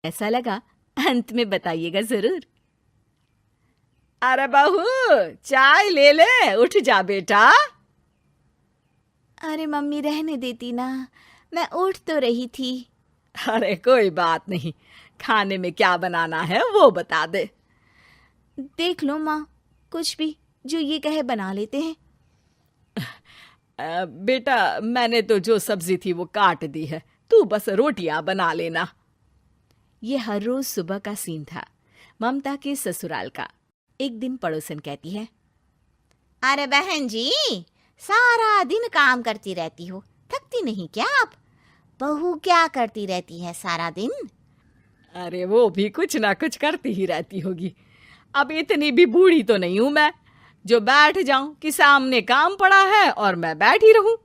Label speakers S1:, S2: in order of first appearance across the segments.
S1: ऐसा लगा अंत में बताइएगा जरूर।
S2: अरे बहू, चाय ले ले, उठ जा बेटा।
S1: अरे मम्मी रहने देती ना, मैं उठ तो रही थी।
S2: अरे कोई बात नहीं, खाने में क्या बनाना है वो बता दे।
S1: देख लो माँ, कुछ भी जो ये कहे बना लेते हैं।
S2: बेटा, मैंने तो जो सब्जी थी वो काट दी है, तू बस रोटियां बना लेना।
S1: ये हर रोज सुबह का सीन था ममता के ससुराल का। एक दिन पड़ोसन कहती है,
S3: अरे बहन जी, सारा दिन काम करती रहती हो, थकती नहीं क्या आप? बहू क्या करती रहती है सारा दिन?
S2: अरे वो भी कुछ ना कुछ करती ही रहती होगी। अब इतनी भी बूढ़ी तो नहीं हूं मैं जो बैठ जाऊं कि सामने काम पड़ा है और मैं बैठी रहूं।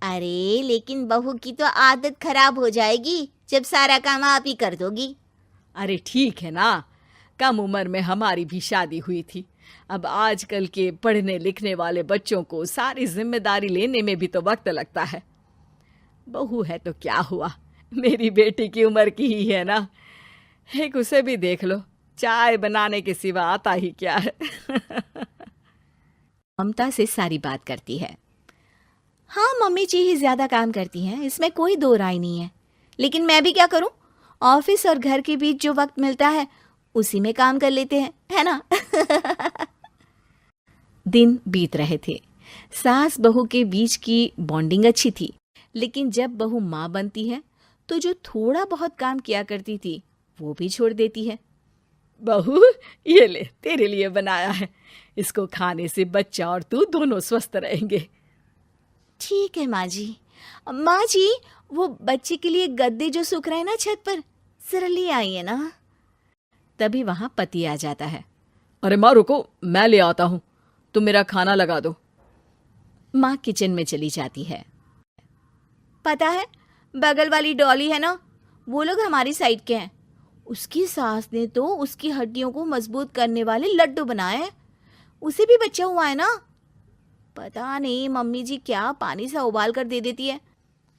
S3: अरे लेकिन बहू की तो आदत खराब हो जाएगी जब सारा काम आप ही कर दोगी।
S2: अरे ठीक है ना, कम उम्र में हमारी भी शादी हुई थी। अब आजकल के पढ़ने लिखने वाले बच्चों को सारी जिम्मेदारी लेने में भी तो वक्त लगता है। बहू है तो क्या हुआ, मेरी बेटी की उम्र की ही है ना। एक उसे भी देख लो, चाय बनाने के सिवा आता ही क्या है।
S1: ममता से सारी बात करती है। हाँ, मम्मी जी ही ज्यादा काम करती हैं, इसमें कोई दो राय नहीं है। लेकिन मैं भी क्या करूं, ऑफिस और घर के बीच जो वक्त मिलता है उसी में काम कर लेते हैं, है ना। दिन बीत रहे थे। सास बहू के बीच की बॉन्डिंग अच्छी थी, लेकिन जब बहू माँ बनती है तो जो थोड़ा बहुत काम किया करती थी वो भी छोड़ देती है।
S2: बहू, ये ले, तेरे लिए बनाया है। इसको खाने से बच्चा और तू दोनों स्वस्थ रहेंगे।
S1: ठीक है माँ जी। माँ जी, वो बच्चे के लिए गद्दे जो सूख रहे हैं ना छत पर, जरा ले आइए ना। तभी वहां पति आ जाता है।
S2: अरे माँ रुको, मैं ले आता हूँ, तुम मेरा खाना लगा दो।
S1: माँ किचन में चली जाती है। पता है, बगल वाली डॉली है ना, वो लोग हमारी साइड के हैं। उसकी सास ने तो उसकी हड्डियों को मजबूत करने वाले लड्डू बनाए हैं। उसे भी बच्चा हुआ है ना। पता नहीं मम्मी जी क्या पानी सा उबाल कर दे देती है,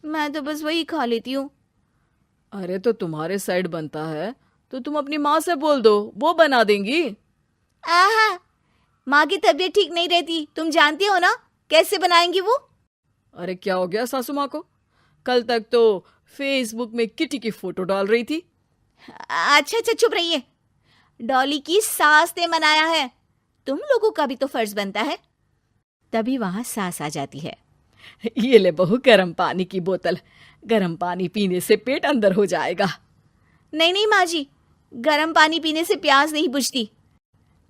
S1: मैं तो बस वही खा लेती हूँ।
S2: अरे तो तुम्हारे साइड बनता है तो तुम अपनी माँ से बोल दो, वो बना देंगी।
S1: आहा, माँ की तबीयत ठीक नहीं रहती, तुम जानती हो ना, कैसे बनाएंगी वो।
S2: अरे क्या हो गया सासू माँ को? कल तक तो फेसबुक में किटी की फोटो डाल रही थी।
S1: अच्छा अच्छा, चुप रहिए। डॉली की सास ने मनाया है, तुम लोगों का भी तो फर्ज बनता है। तभी वहां सास आ जाती है।
S2: ये ले बहू, गर्म पानी की बोतल, गर्म पानी पीने से पेट अंदर हो जाएगा।
S1: नहीं नहीं माँ जी, गर्म पानी पीने से प्यास नहीं बुझती।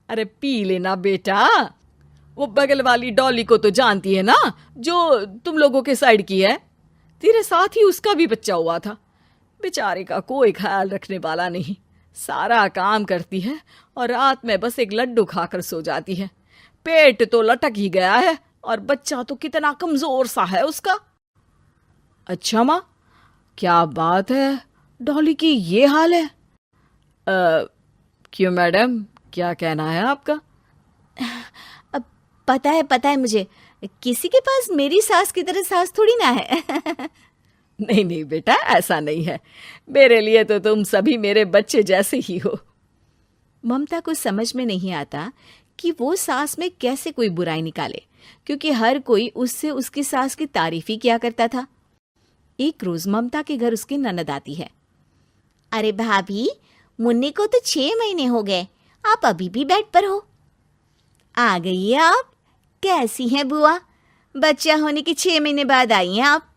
S2: अरे पी लेना बेटा। वो बगल वाली डॉली को तो जानती है ना, जो तुम लोगों के साइड की है। तेरे साथ ही उसका भी बच्चा हुआ था। बेचारे का कोई ख्याल रखने वाला नहीं, सारा काम करती है और रात में बस एक लड्डू खाकर सो जाती है। पेट तो लटक ही गया है और बच्चा तो कितना कमजोर सा है उसका। अच्छा माँ, क्या बात है, डॉली की ये हाल है? क्यों मैडम, क्या कहना है आपका?
S1: अब पता है मुझे, किसी के पास मेरी सास की तरह सास थोड़ी ना है।
S2: नहीं नहीं बेटा, ऐसा नहीं है। मेरे लिए तो तुम सभी मेरे बच्चे जैसे ही हो।
S1: ममता को समझ में नहीं आता कि वो सास में कैसे कोई बुराई निकाले, क्योंकि हर कोई उससे उसकी सास की तारीफ ही किया करता था। एक रोज ममता के घर उसकी ननद आती है।
S3: अरे भाभी, मुन्नी को तो 6 महीने हो गए, आप अभी भी बेड पर हो।
S1: आ गई है आप? कैसी हैं बुआ? बच्चा होने के 6 महीने बाद आई हैं आप?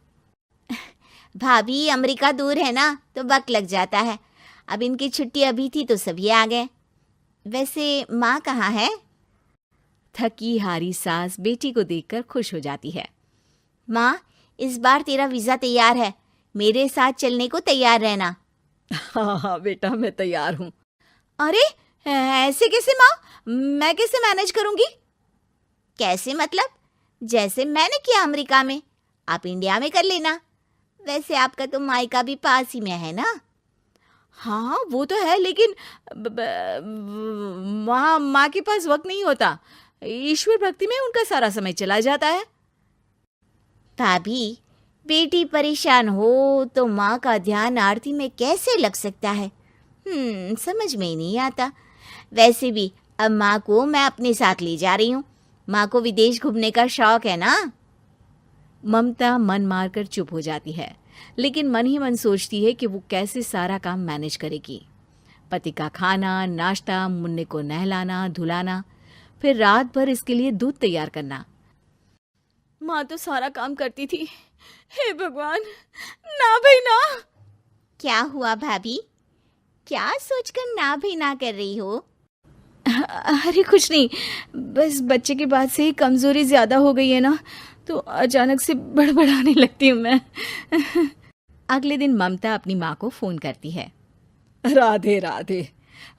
S3: भाभी, अमेरिका दूर है ना तो वक्त लग जाता है। अब इनकी छुट्टी अभी थी तो सभी आ गए। वैसे माँ कहाँ है?
S1: थकी हारी सास बेटी को देखकर खुश हो जाती है।
S3: माँ, इस बार तेरा वीजा तैयार है, मेरे साथ चलने को तैयार रहना।
S2: हाँ हाँ बेटा, मैं तैयार हूँ।
S1: अरे ऐसे कैसे माँ, मैं कैसे मैनेज करूंगी?
S3: कैसे मतलब? जैसे मैंने किया अमेरिका में, आप इंडिया में कर लेना। वैसे आपका तो मायका भी पास ही में है ना।
S1: हाँ वो तो है, लेकिन वहाँ माँ के पास वक्त नहीं होता। ईश्वर भक्ति में उनका सारा समय चला जाता है।
S3: भाभी, बेटी परेशान हो तो माँ का ध्यान आरती में कैसे लग सकता है? समझ में ही नहीं आता। वैसे भी अब माँ को मैं अपने साथ ले जा रही हूँ। माँ को विदेश घूमने का शौक है ना।
S1: ममता मन मारकर चुप हो जाती है, लेकिन मन ही मन सोचती है कि वो कैसे सारा काम मैनेज करेगी। पति का खाना, नाश्ता, मुन्ने को नहलाना, धुलाना, फिर रात भर इसके लिए दूध तैयार करना। माँ तो सारा काम करती थी। हे भगवान, ना भाई ना।
S3: क्या हुआ भाभी? क्या सोचकर ना भी ना कर रही हो?
S1: अरे कुछ नहीं, बस बच्चे के बाद से ही कमजोरी ज्यादा हो गई है ना, तो अचानक से बड़बड़ाने लगती हूँ मैं। अगले दिन ममता अपनी माँ को फोन करती है।
S2: राधे राधे।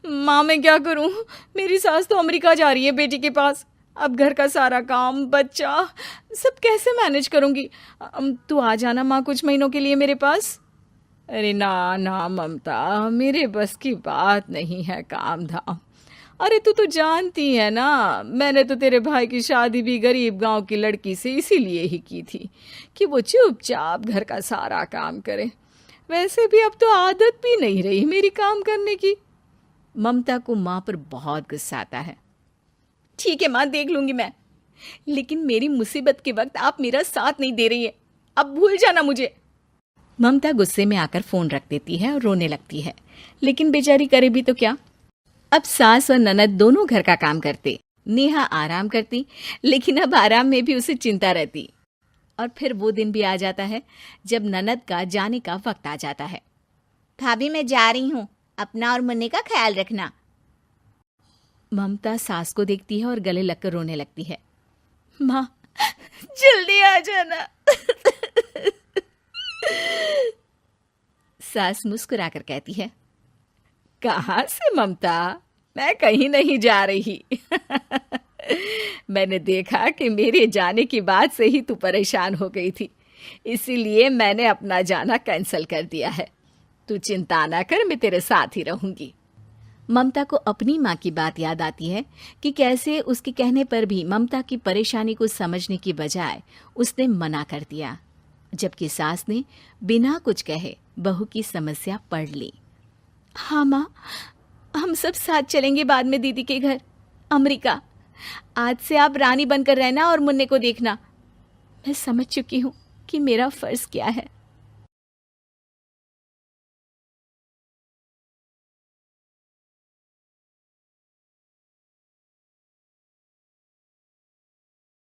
S2: माँ मैं क्या करूँ, मेरी सास तो अमेरिका जा रही है बेटी के पास। अब घर का सारा काम, बच्चा, सब कैसे मैनेज करूँगी। तू आ जाना माँ कुछ महीनों के लिए मेरे पास। अरे ना ना ममता, मेरे बस की बात नहीं है काम धाम। अरे तू तो जानती है ना, मैंने तो तेरे भाई की शादी भी गरीब गांव की लड़की से इसीलिए ही की थी कि वो चुपचाप घर का सारा काम करे। वैसे भी अब तो आदत भी नहीं रही मेरी काम करने की।
S1: ममता को माँ पर बहुत गुस्सा आता है। ठीक है माँ, देख लूंगी मैं, लेकिन मेरी मुसीबत के वक्त आप मेरा साथ नहीं दे रही है, अब भूल जाना मुझे। ममता गुस्से में आकर फोन रख देती है और रोने लगती है, लेकिन बेचारी करे भी तो क्या। अब सास और ननद दोनों घर का काम करते, नेहा आराम करती, लेकिन अब आराम में भी उसे चिंता रहती। और फिर वो दिन भी आ जाता है जब ननद का जाने का वक्त आ जाता है।
S3: भाभी मैं जा रही हूँ, अपना और मुन्ने का ख्याल रखना।
S1: ममता सास को देखती है और गले लगकर रोने लगती है। माँ जल्दी आ जाना। सास मुस्कुराकर कहती है,
S2: कहाँ से ममता, मैं कहीं नहीं जा रही। मैंने देखा कि मेरे जाने की बात से ही तू परेशान हो गई थी, इसीलिए मैंने अपना जाना कैंसिल कर दिया है। तू चिंता ना कर, मैं तेरे साथ ही रहूंगी।
S1: ममता को अपनी माँ की बात याद आती है कि कैसे उसके कहने पर भी ममता की परेशानी को समझने की बजाय उसने मना कर दिया, जबकि सास ने बिना कुछ कहे बहू की समस्या पढ़ ली। हाँ माँ, हम सब साथ चलेंगे बाद में दीदी के घर अमेरिका। आज से आप रानी बनकर रहना और मुन्ने को देखना। मैं समझ चुकी हूँ कि मेरा फर्ज क्या है।